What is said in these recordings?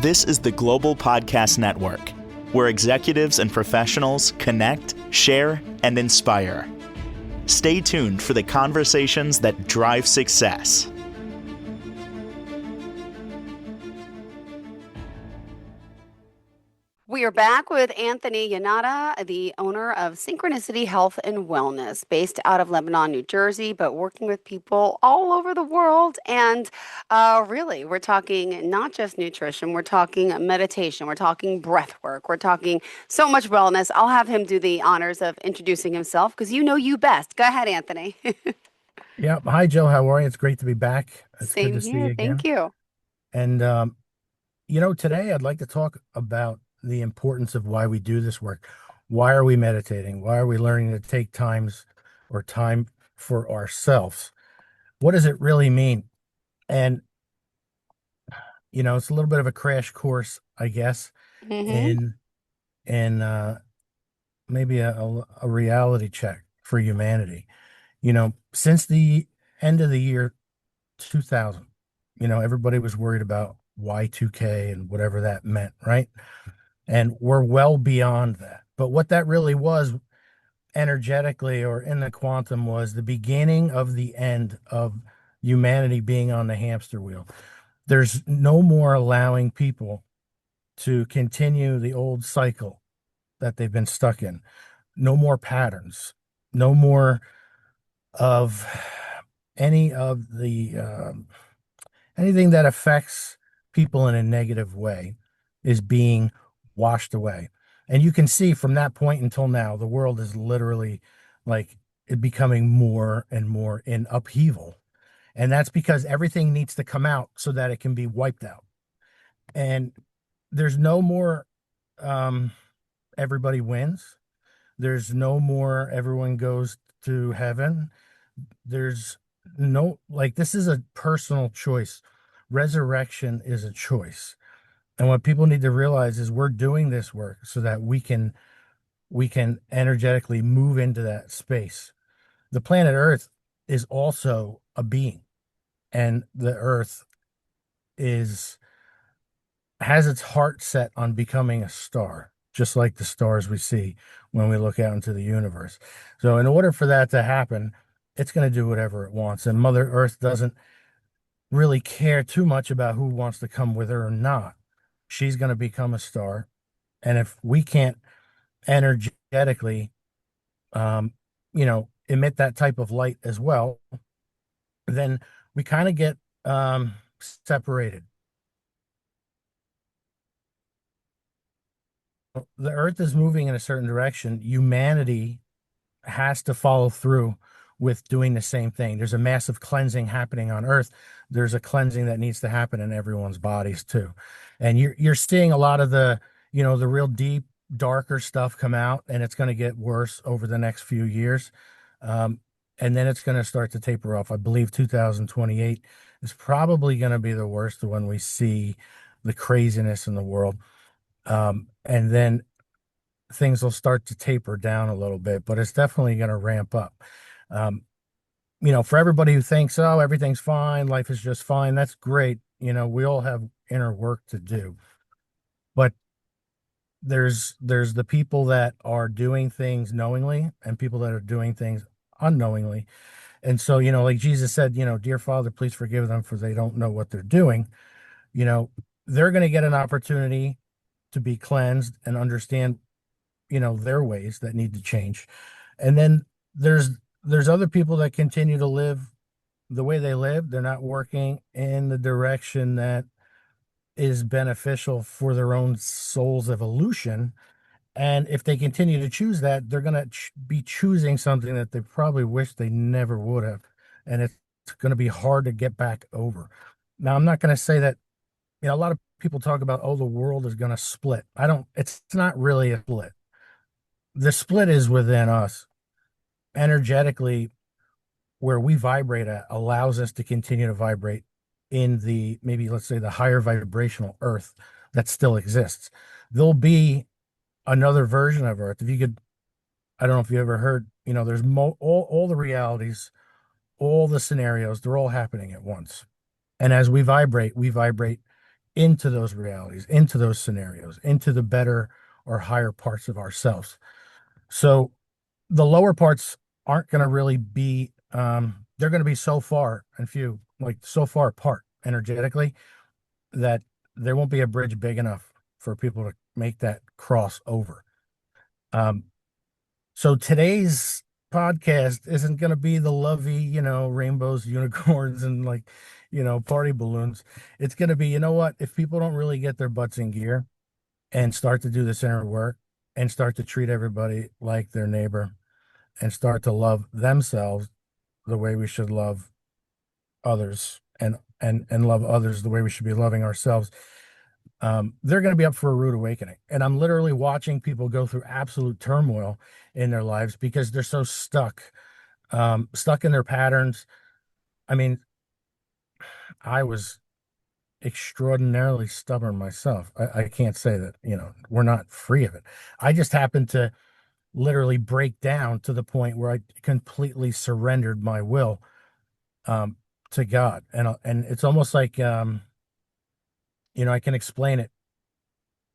This is the Global Podcast Network, where executives and professionals connect, share, and inspire. Stay tuned for the conversations that drive success. We are back with Anthony Yannotta, the owner of Synchronicity Health and Wellness, based out of Lebanon, New Jersey, but working with people all over the world. And really, we're talking not just nutrition, we're talking meditation, we're talking breath work, we're talking so much wellness. I'll have him do the honors of introducing himself because you know you best. Go ahead, Anthony. Yeah. Hi, Joe. How are you? It's great to be back. It's good Same to see here. you Thank again. you. And, today I'd like to talk about the importance of why we do this work. Why are we meditating? Why are we learning to take time for ourselves? What does it really mean? And, it's a little bit of a crash course, I guess, Hmm. in maybe a reality check for humanity. Since the end of the year 2000, everybody was worried about Y2K and whatever that meant, right? And we're well beyond that. But what that really was energetically or in the quantum was the beginning of the end of humanity being on the hamster wheel. There's no more allowing people to continue the old cycle that they've been stuck in. No more patterns. No more of any of the anything that affects people in a negative way is being washed away. And you can see from that point until now, the world is literally like it becoming more and more in upheaval. And that's because everything needs to come out so that it can be wiped out. And there's no more um, everybody wins. There's no more everyone goes to heaven. There's no, like, this is a personal choice. Resurrection is a choice. And what people need to realize is we're doing this work so that we can energetically move into that space. The planet Earth is also a being, and the Earth is has its heart set on becoming a star, just like the stars we see when we look out into the universe. So in order for that to happen, it's going to do whatever it wants. And Mother Earth doesn't really care too much about who wants to come with her or not. She's going to become a star. And if we can't energetically, emit that type of light as well, then we kind of get separated. The earth is moving in a certain direction. Humanity has to follow through with doing the same thing. There's a massive cleansing happening on earth. There's a cleansing that needs to happen in everyone's bodies too. And you're seeing a lot of the real deep, darker stuff come out, and it's going to get worse over the next few years. And then it's going to start to taper off. I believe 2028 is probably going to be the worst when we see the craziness in the world. And then things will start to taper down a little bit, but it's definitely going to ramp up. Um, for everybody who thinks, oh, everything's fine, life is just fine, that's great. We all have inner work to do. But there's the people that are doing things knowingly and people that are doing things unknowingly. And so, like Jesus said, dear Father, please forgive them for they don't know what they're doing. You know, they're going to get an opportunity to be cleansed and understand, their ways that need to change. And then there's other people that continue to live the way they live. They're not working in the direction that is beneficial for their own soul's evolution. And if they continue to choose that, they're going to be choosing something that they probably wish they never would have. And it's going to be hard to get back over. Now, I'm not going to say that, a lot of people talk about, oh, the world is going to split. It's not really a split. The split is within us. Energetically, where we vibrate at allows us to continue to vibrate in the, maybe let's say, the higher vibrational earth that still exists. There'll be another version of earth. If you could, I don't know if you ever heard, there's all the realities, all the scenarios, they're all happening at once. And as we vibrate into those realities, into those scenarios, into the better or higher parts of ourselves. So the lower parts aren't going to really be, they're going to be so far and few, like so far apart energetically that there won't be a bridge big enough for people to make that cross over. Um, so today's podcast isn't going to be the lovey, rainbows, unicorns, and like, party balloons. It's going to be, you know what? If people don't really get their butts in gear and start to do this inner work and start to treat everybody like their neighbor and start to love themselves the way we should love others and love others the way we should be loving ourselves, they're going to be up for a rude awakening. And I'm literally watching people go through absolute turmoil in their lives because they're so stuck in their patterns. I mean, I was extraordinarily stubborn myself. I can't say that, we're not free of it. I just happened to literally break down to the point where I completely surrendered my will um, to God. And it's almost like, I can explain it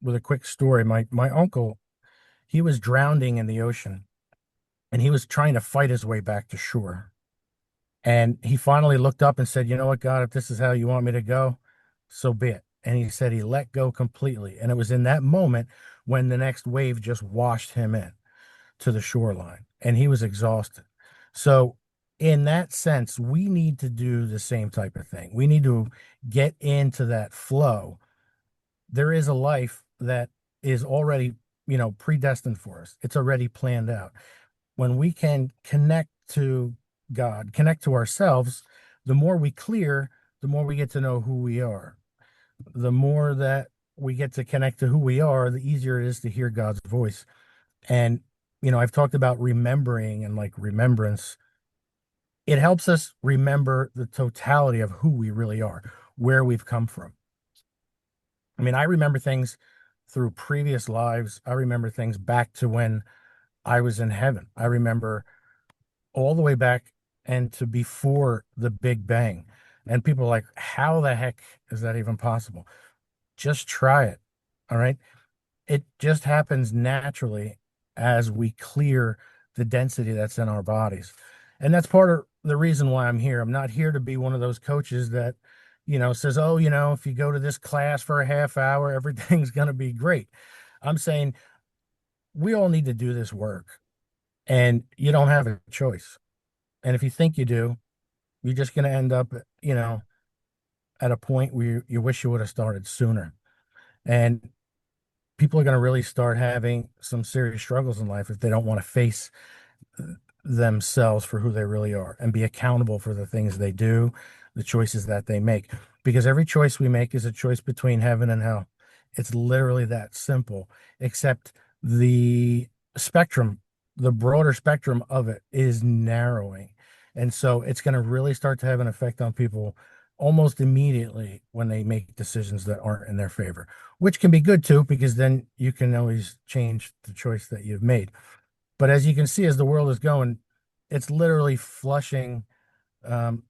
with a quick story. My uncle, he was drowning in the ocean and he was trying to fight his way back to shore. And he finally looked up and said, "You know what, God, if this is how you want me to go, so be it." And he said he let go completely. And it was in that moment when the next wave just washed him in to the shoreline and he was exhausted. So, in that sense, we need to do the same type of thing. We need to get into that flow. There is a life that is already, predestined for us, it's already planned out. When we can connect to God, connect to ourselves, the more we clear, the more we get to know who we are. The more that we get to connect to who we are, the easier it is to hear God's voice. And, I've talked about remembering and like remembrance. It helps us remember the totality of who we really are, where we've come from. I mean, I remember things through previous lives. I remember things back to when I was in heaven. I remember all the way back and to before the Big Bang. And people are like, how the heck is that even possible? Just try it. All right. It just happens naturally as we clear the density that's in our bodies. And that's part of the reason why I'm here. I'm not here to be one of those coaches that, says, oh, if you go to this class for a half hour, everything's going to be great. I'm saying we all need to do this work and you don't have a choice. And if you think you do, you're just going to end up, at a point where you wish you would have started sooner. And people are going to really start having some serious struggles in life if they don't want to face themselves for who they really are and be accountable for the things they do, the choices that they make. Because every choice we make is a choice between heaven and hell. It's literally that simple, except the spectrum, the broader spectrum of it is narrowing. And so it's going to really start to have an effect on people almost immediately when they make decisions that aren't in their favor, which can be good too, because then you can always change the choice that you've made. But as you can see, as the world is going, it's literally flushing. Um,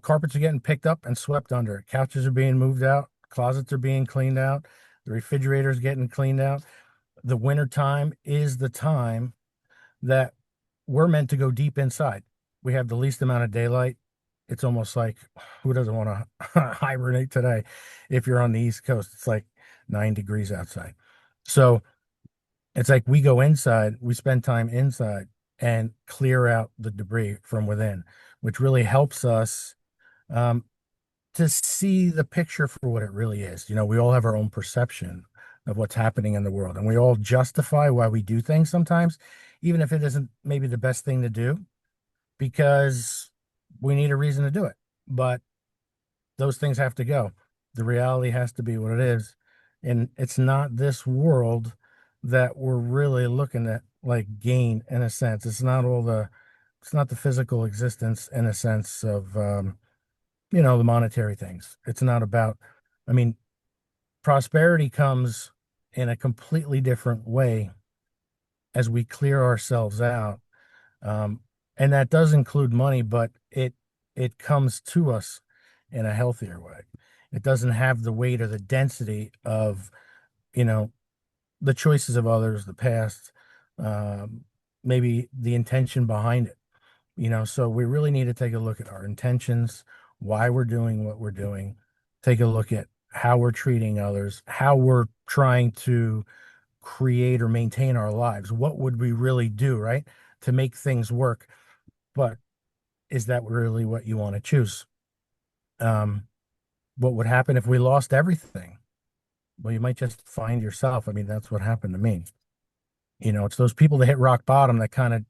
Carpets are getting picked up and swept under. Couches are being moved out. Closets are being cleaned out. The refrigerator is getting cleaned out. The winter time is the time that we're meant to go deep inside. We have the least amount of daylight. It's almost like who doesn't want to hibernate today? If you're on the East Coast, it's like 9 degrees outside. So it's like we go inside, we spend time inside and clear out the debris from within, which really helps us to see the picture for what it really is. We all have our own perception of what's happening in the world, and we all justify why we do things sometimes, even if it isn't maybe the best thing to do, because we need a reason to do it. But those things have to go. The reality has to be what it is. And it's not this world that we're really looking at like gain in a sense. It's not the physical existence in a sense of, the monetary things. It's not about, I mean, prosperity comes in a completely different way as we clear ourselves out. And that does include money, but it comes to us in a healthier way. It doesn't have the weight or the density of, you know, the choices of others, the past, um, maybe the intention behind it. So we really need to take a look at our intentions, why we're doing what we're doing, take a look at how we're treating others, how we're trying to create or maintain our lives. What would we really do, right, to make things work? But is that really what you want to choose? Um, what would happen if we lost everything? Well, you might just find yourself. I mean, that's what happened to me. It's those people that hit rock bottom that kind of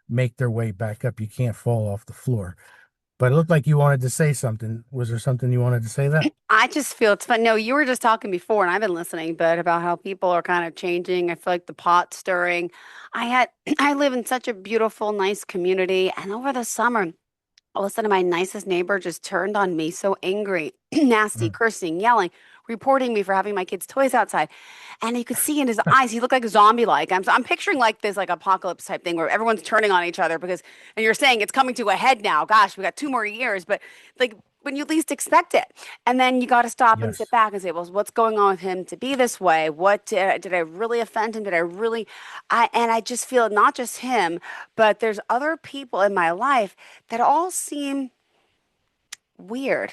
make their way back up. You can't fall off the floor. But it looked like you wanted to say something. Was there something you wanted to say that? I just feel it's fun. No, you were just talking before, and I've been listening, but about how people are kind of changing. I feel like the pot stirring. I had, I live in such a beautiful, nice community, and over the summer, all of a sudden, my nicest neighbor just turned on me, so angry, nasty, Mm. cursing, yelling, reporting me for having my kids' toys outside. And you could see in his eyes, he looked like zombie-like. I'm picturing like this like apocalypse type thing where everyone's turning on each other because, and you're saying it's coming to a head now. Gosh, we got 2 more years, but like when you least expect it. And then you got to stop and sit Yes. back and say, well, what's going on with him to be this way? What did I really offend him? Did I really? And I just feel not just him, but there's other people in my life that all seem weird.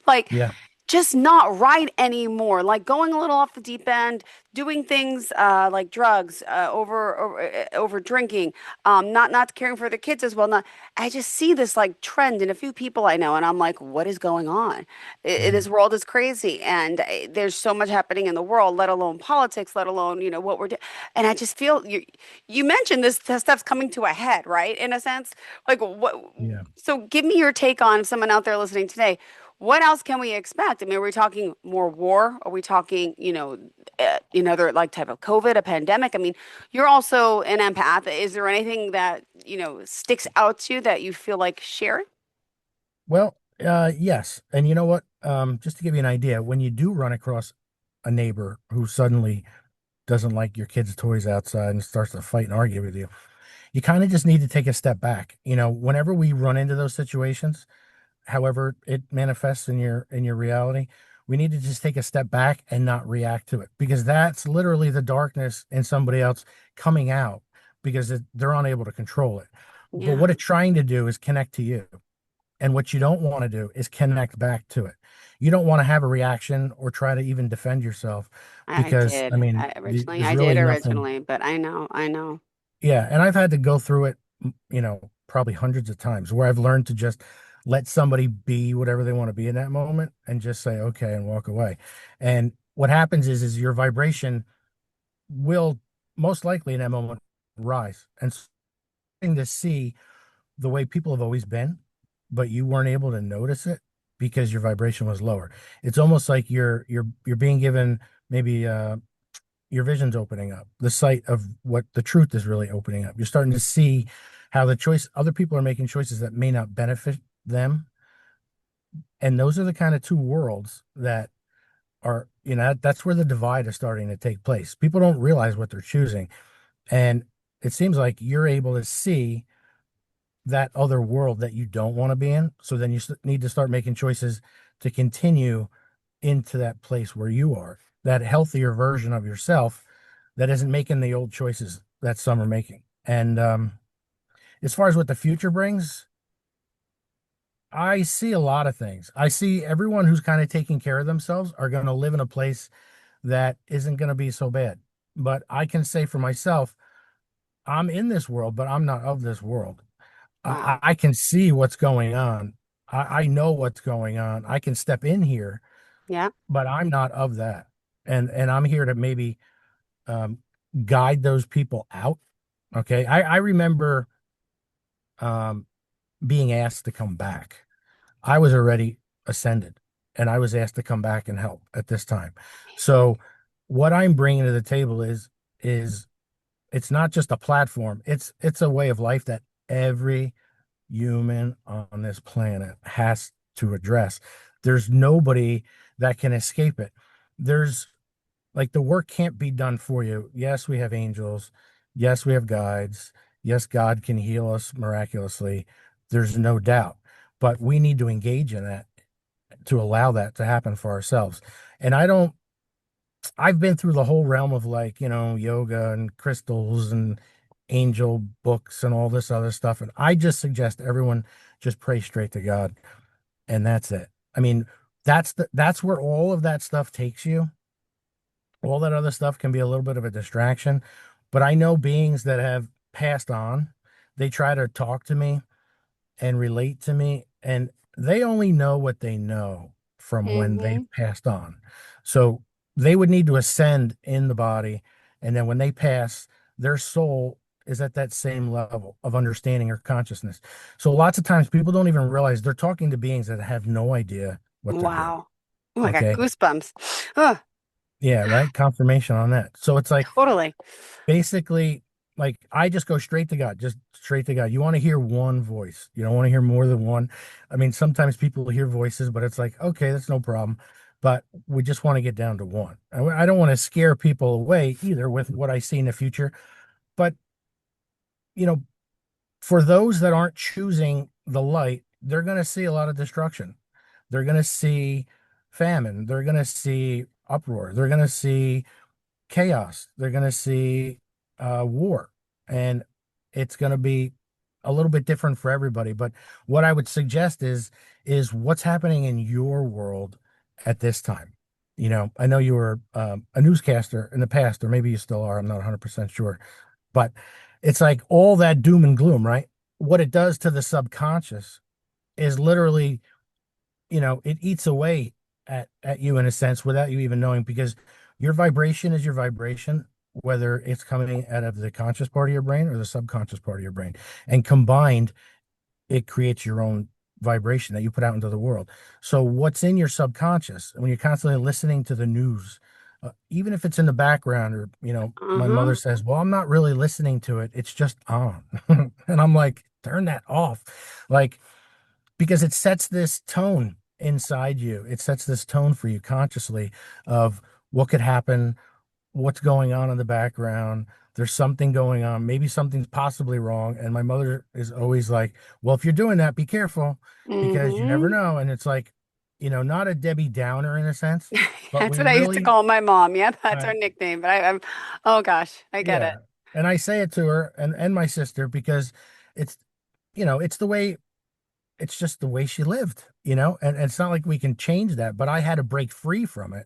Like Yeah. just not right anymore. Like going a little off the deep end, doing things like drugs, over drinking, not caring for the kids as well. Not, I just see this like trend in a few people I know, and I'm like, what is going on? This Mhm. world is crazy, and there's so much happening in the world, let alone politics, let alone what we're doing. And I just feel you mentioned this stuff's coming to a head, right? In a sense, like what? Yeah. So give me your take on someone out there listening today. What else can we expect? I mean, are we talking more war? Are we talking, another like type of COVID, a pandemic? I mean, you're also an empath. Is there anything that, sticks out to you that you feel like sharing? Well, yes. And you know what? Just to give you an idea, when you do run across a neighbor who suddenly doesn't like your kids' toys outside and starts to fight and argue with you, you kind of just need to take a step back. Whenever we run into those situations, however it manifests in your reality, we need to just take a step back and not react to it, because that's literally the darkness in somebody else coming out, because they're unable to control it. But Yeah, what it's trying to do is connect to you. And what you don't want to do is connect back to it. You don't want to have a reaction or try to even defend yourself, I because, I did. mean, I originally, there's I did really nothing. originally, but I know. Yeah. And I've had to go through it, probably hundreds of times, where I've learned to just let somebody be whatever they want to be in that moment and just say, okay, and walk away. And what happens is your vibration will most likely in that moment rise, and starting to see the way people have always been, but you weren't able to notice it because your vibration was lower. It's almost like you're being given, maybe your vision's opening up. The sight of what the truth is really opening up. You're starting to see how the choice other people are making choices that may not benefit them. And those are the kind of two worlds that are, that's where the divide is starting to take place. People don't realize what they're choosing. And it seems like you're able to see that other world that you don't want to be in. So then you need to start making choices to continue into that place where you are, that healthier version of yourself that isn't making the old choices that some are making. And as far as what the future brings, I see a lot of things. I see everyone who's kind of taking care of themselves are going to live in a place that isn't going to be so bad. But I can say for myself, I'm in this world, but I'm not of this world. I, Wow. I can see what's going on. I know what's going on. I can step in here, Yeah. but I'm not of that. And I'm here to maybe um, guide those people out. Okay. I remember um, being asked to come back. I was already ascended, and I was asked to come back and help at this time. So what I'm bringing to the table is it's not just a platform. It's a way of life that every human on this planet has to address. There's nobody that can escape it. There's like the work can't be done for you. Yes, we have angels. Yes, we have guides. Yes, God can heal us miraculously. There's no doubt. But we need to engage in that to allow that to happen for ourselves. And I've been through the whole realm of, like, yoga and crystals and angel books and all this other stuff. And I just suggest everyone just pray straight to God. And that's it. I mean, that's where all of that stuff takes you. All that other stuff can be a little bit of a distraction. But I know beings that have passed on, they try to talk to me and relate to me, and they only know what they know from when Mm-hmm. they've passed on. So they would need to ascend in the body, and then when they pass, their soul is at that same level of understanding or consciousness. So lots of times people don't even realize they're talking to beings that have no idea what they're doing. Wow. Oh, I got Okay. goosebumps. Oh, Yeah, right. Confirmation on that. So it's like, totally. basically, like, I just go straight to God, just straight to God. You want to hear one voice. You don't want to hear more than one. I mean, sometimes people hear voices, but it's like, okay, that's no problem. But we just want to get down to one. I don't want to scare people away either with what I see in the future. But, you know, for those that aren't choosing the light, they're going to see a lot of destruction. They're going to see famine. They're going to see uproar. They're going to see chaos. They're going to see war, and it's going to be a little bit different for everybody. But what I would suggest is what's happening in your world at this time. I know you were a newscaster in the past, or maybe you still are. I'm not 100% sure, but it's like all that doom and gloom, right? What it does to the subconscious is literally, it eats away at you in a sense without you even knowing, because your vibration is your vibration, whether it's coming out of the conscious part of your brain or the subconscious part of your brain. And combined, it creates your own vibration that you put out into the world. So what's in your subconscious, when you're constantly listening to the news, even if it's in the background, or, my mother Uh-huh. says, well, I'm not really listening to it, it's just on. And I'm like, turn that off. Like, because it sets this tone inside you. It sets this tone for you consciously of what could happen, what's going on in the background. There's something going on. Maybe something's possibly wrong. And my mother is always like, well, if you're doing that, be careful, because you never Mm-hmm. know. And it's like, not a Debbie Downer in a sense, but That's we what I used to really, call my mom. Yeah, that's uh, our nickname. But I'm, oh gosh, I get it. yeah. And I say it to her and my sister, because it's, it's the way, it's just the way she lived, and it's not like we can change that, but I had to break free from it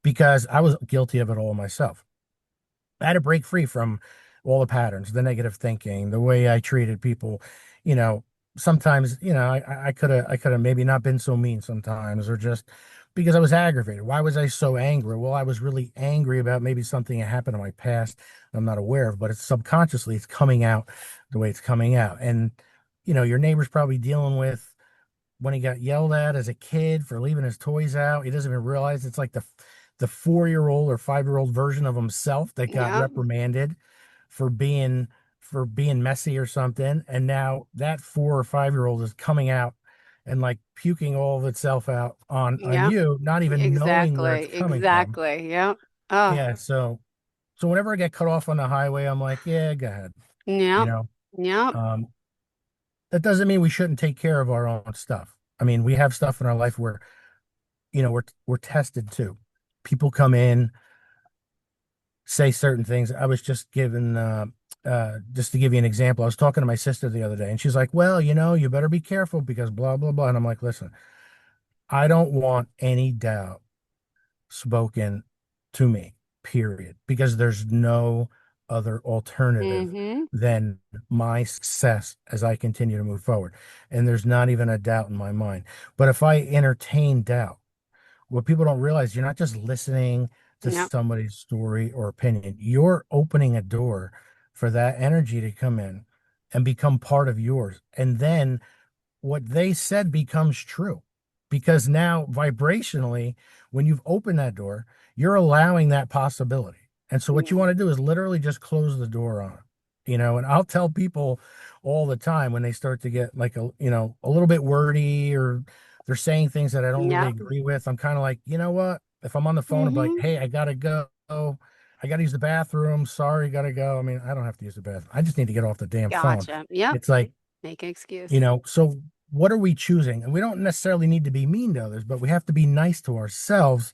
because I was guilty of it all myself. I had to break free from all the patterns, the negative thinking, the way I treated people. You know, Sometimes, I could have maybe not been so mean sometimes, or just because I was aggravated. Why was I so angry? Well, I was really angry about maybe something that happened in my past I'm not aware of, but it's subconsciously, it's coming out the way it's coming out. And, your neighbor's probably dealing with when he got yelled at as a kid for leaving his toys out. He doesn't even realize it's like the 4-year-old or 5-year-old version of himself that got Yeah, reprimanded for being messy or something. And now that 4 or 5-year-old is coming out and, like, puking all of itself out on yeah, you, not even knowing where it's exactly, coming from. exactly. Yeah. Oh, Yeah. So whenever I get cut off on the highway, I'm like, yeah, go ahead. You yeah, know, yeah, um, that doesn't mean we shouldn't take care of our own stuff. I mean, we have stuff in our life where, we're tested too. People come in, say certain things. I was just given just to give you an example, I was talking to my sister the other day, and she's like, well, you better be careful because blah blah blah. And I'm like, listen, I don't want any doubt spoken to me, period, because there's no other alternative mm-hmm. than my success as I continue to move forward. And there's not even a doubt in my mind. But if I entertain doubt, what people don't realize, you're not just listening to Yeah, somebody's story or opinion, you're opening a door for that energy to come in and become part of yours. And then what they said becomes true, because now vibrationally, when you've opened that door, you're allowing that possibility. And so what you yeah, want to do is literally just close the door on it. And I'll tell people all the time when they start to get like a little bit wordy, or they're saying things that I don't really yeah, agree with, I'm kind of like, you know what, if I'm on the phone, I'm like, mm-hmm. hey, I gotta go, I gotta use the bathroom, sorry, gotta go. I mean, I don't have to use the bathroom, I just need to get off the damn phone. Gotcha. Yep. It's like, Make an excuse. so what are we choosing? And we don't necessarily need to be mean to others, but we have to be nice to ourselves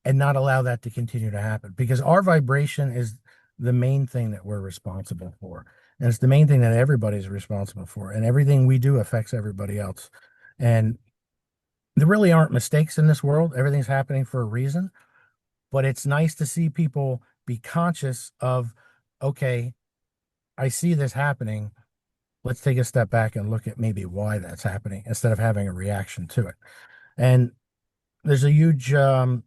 and not allow that to continue to happen, because our vibration is the main thing that we're responsible for. And it's the main thing that everybody's responsible for. And everything we do affects everybody else. And there really aren't mistakes in this world. Everything's happening for a reason. But it's nice to see people be conscious of, okay, I see this happening. Let's take a step back and look at maybe why that's happening instead of having a reaction to it. And there's a huge, there's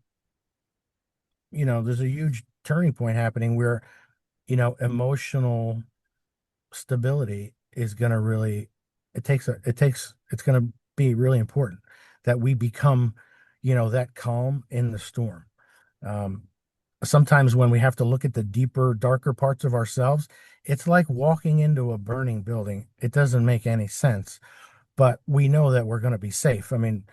a huge turning point happening where, emotional stability is going to really, it's going to be really important that we become, that calm in the storm. Um, Sometimes when we have to look at the deeper, darker parts of ourselves, it's like walking into a burning building. It doesn't make any sense, but we know that we're going to be safe. I mean,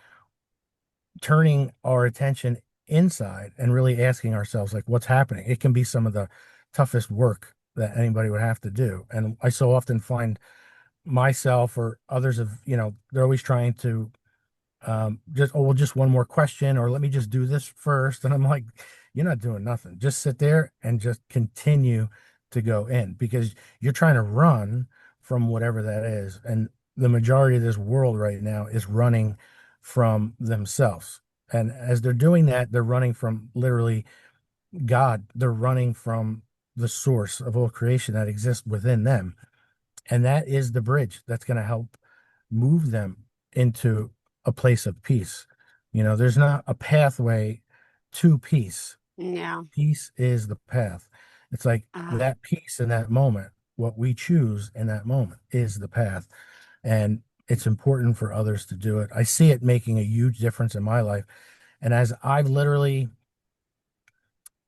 turning our attention inside and really asking ourselves, like, what's happening? It can be some of the toughest work that anybody would have to do. And I so often find myself or others of, they're always trying to just, oh, well, just one more question, or let me just do this first. And I'm like, you're not doing nothing. Just sit there and just continue to go in, because you're trying to run from whatever that is. And the majority of this world right now is running from themselves. And as they're doing that, they're running from literally God. They're running from the source of all creation that exists within them. And that is the bridge that's going to help move them into a place of peace. There's not a pathway to peace. Yeah. Peace is the path. It's like Uh, that peace in that moment, what we choose in that moment is the path. And it's important for others to do it. I see it making a huge difference in my life. And as I've literally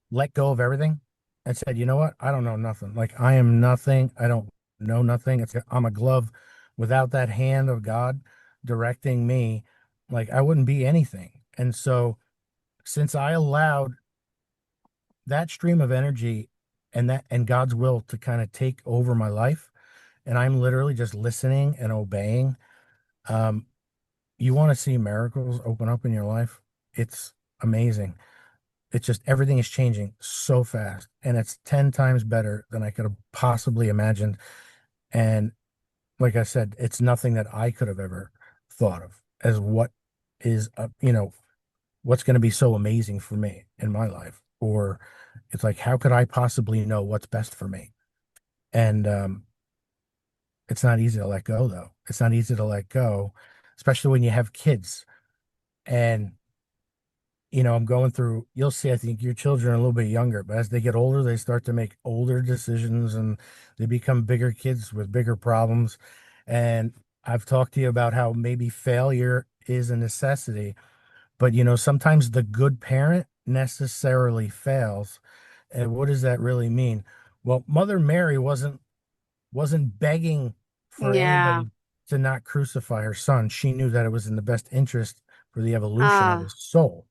let go of everything and said, you know what? I don't know nothing. Like, I am nothing. I don't know nothing. I'm a glove without that hand of God directing me. Like, I wouldn't be anything. And so since I allowed that stream of energy and God's will to kind of take over my life, and I'm literally just listening and obeying, um, you want to see miracles open up in your life. It's amazing. It's just everything is changing so fast, and it's 10 times better than I could have possibly imagined. And like I said, it's nothing that I could have ever thought of as what is, what's going to be so amazing for me in my life. Or it's like, how could I possibly know what's best for me? And it's not easy to let go, though. It's not easy to let go, especially when you have kids. And I'm going through, you'll see, I think your children are a little bit younger, but as they get older, they start to make older decisions and they become bigger kids with bigger problems. And I've talked to you about how maybe failure is a necessity, but sometimes the good parent necessarily fails. And what does that really mean? Well, Mother Mary wasn't begging for yeah. anybody to not crucify her son. She knew that it was in the best interest for the evolution of Uh, his soul.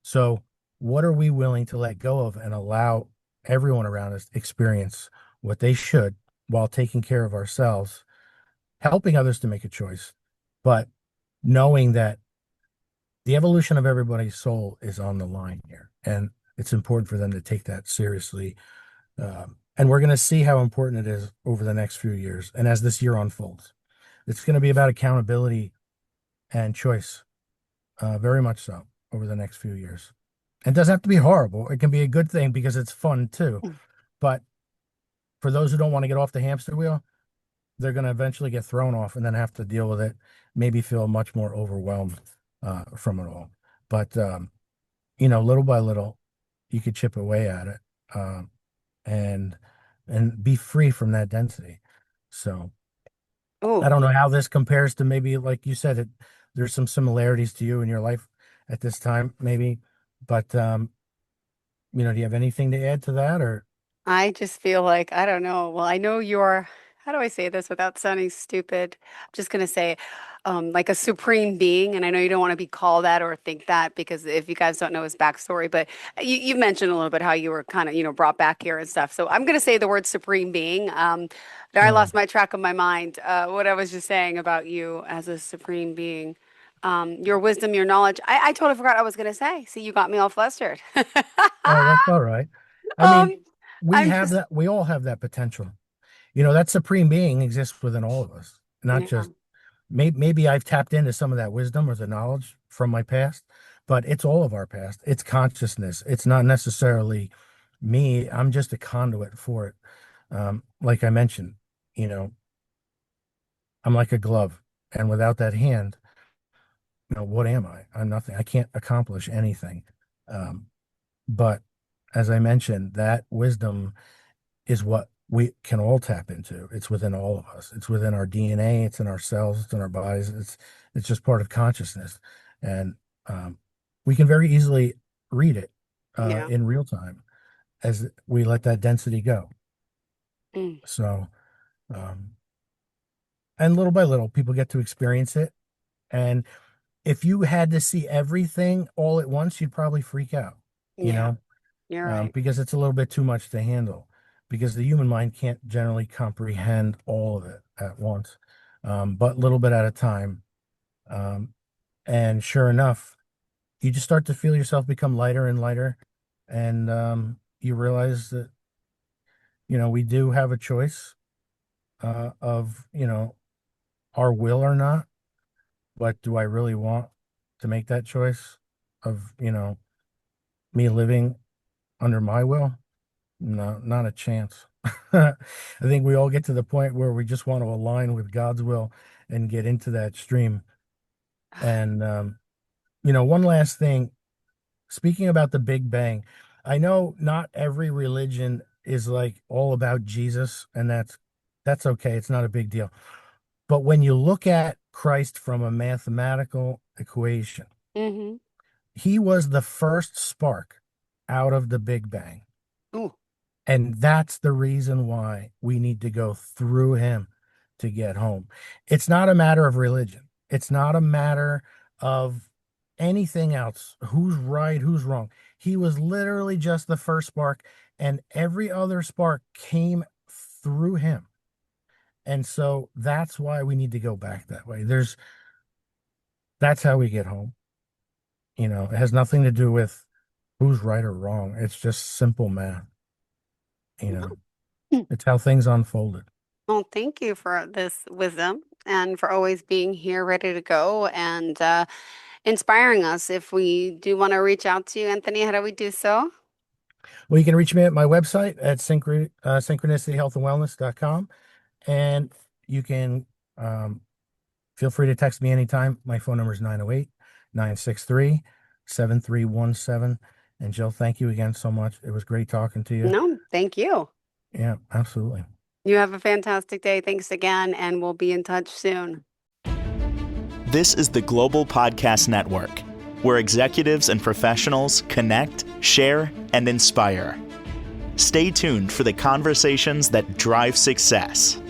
So, what are we willing to let go of and allow everyone around us to experience what they should while taking care of ourselves, helping others to make a choice, but knowing that the evolution of everybody's soul is on the line here. And it's important for them to take that seriously. And we're going to see how important it is over the next few years. And as this year unfolds, it's going to be about accountability and choice, very much so, over the next few years. It doesn't have to be horrible. It can be a good thing because it's fun too. But for those who don't want to get off the hamster wheel, they're going to eventually get thrown off and then have to deal with it, maybe feel much more overwhelmed from it all. But, little by little, you could chip away at it and be free from that density. So I oh, don't know how this compares to, maybe, like you said, there's some similarities to you in your life at this time, maybe. But do you have anything to add to that, or? I just feel like, I don't know. Well, I know you're, how do I say this without sounding stupid? I'm just going to say, like a supreme being. And I know you don't want to be called that or think that because if you guys don't know his backstory, but you mentioned a little bit how you were kind of, brought back here and stuff. So I'm going to say the word supreme being. Now I Uh, lost my track of my mind, what I was just saying about you as a supreme being. Your wisdom, your knowledge. I totally forgot what I was going to say. See, you got me all flustered. oh, that's all right. I Um, mean, we I'm have just, that. We all have that potential. That supreme being exists within all of us, not yeah, just maybe I've tapped into some of that wisdom or the knowledge from my past, but it's all of our past. It's consciousness. It's not necessarily me. I'm just a conduit for it. Like I mentioned, you know, I'm like a glove, and without that hand, what am I? I'm nothing. I can't accomplish anything. Um, but as I mentioned, that wisdom is what we can all tap into. It's within all of us. It's within our DNA. It's in our cells. It's in our bodies. It's just part of consciousness, and we can very easily read it yeah. in real time as we let that density go. Mm, So, um, and little by little, people get to experience it. And if you had to see everything all at once, you'd probably freak out. You yeah, know, you're right. because it's a little bit too much to handle because the human mind can't generally comprehend all of it at once, but little bit at a time. Um, and sure enough, you just start to feel yourself become lighter and lighter. And you realize that, we do have a choice of, our will or not. But do I really want to make that choice of, me living under my will? No, not a chance. I think we all get to the point where we just want to align with God's will and get into that stream. And, one last thing, speaking about the Big Bang, I know not every religion is like all about Jesus, and that's okay. It's not a big deal. But when you look at Christ from a mathematical equation, Mm-hmm. he was the first spark out of the Big Bang. Ooh. And that's the reason why we need to go through him to get home. It's not a matter of religion. It's not a matter of anything else. Who's right, who's wrong. He was literally just the first spark, and every other spark came through him. And so that's why we need to go back that way. That's how we get home. It has nothing to do with who's right or wrong. It's just simple math. You know, it's how things unfolded. Well, thank you for this wisdom and for always being here ready to go and inspiring us. If we do want to reach out to you, Anthony, how do we do so? Well, you can reach me at my website at synchronicityhealthandwellness.com. And you can feel free to text me anytime. My phone number is 908-963-7317. And Jill, thank you again so much. It was great talking to you. No, thank you. Yeah, absolutely. You have a fantastic day. Thanks again, and we'll be in touch soon. This is the Global Podcast Network, where executives and professionals connect, share, and inspire. Stay tuned for the conversations that drive success.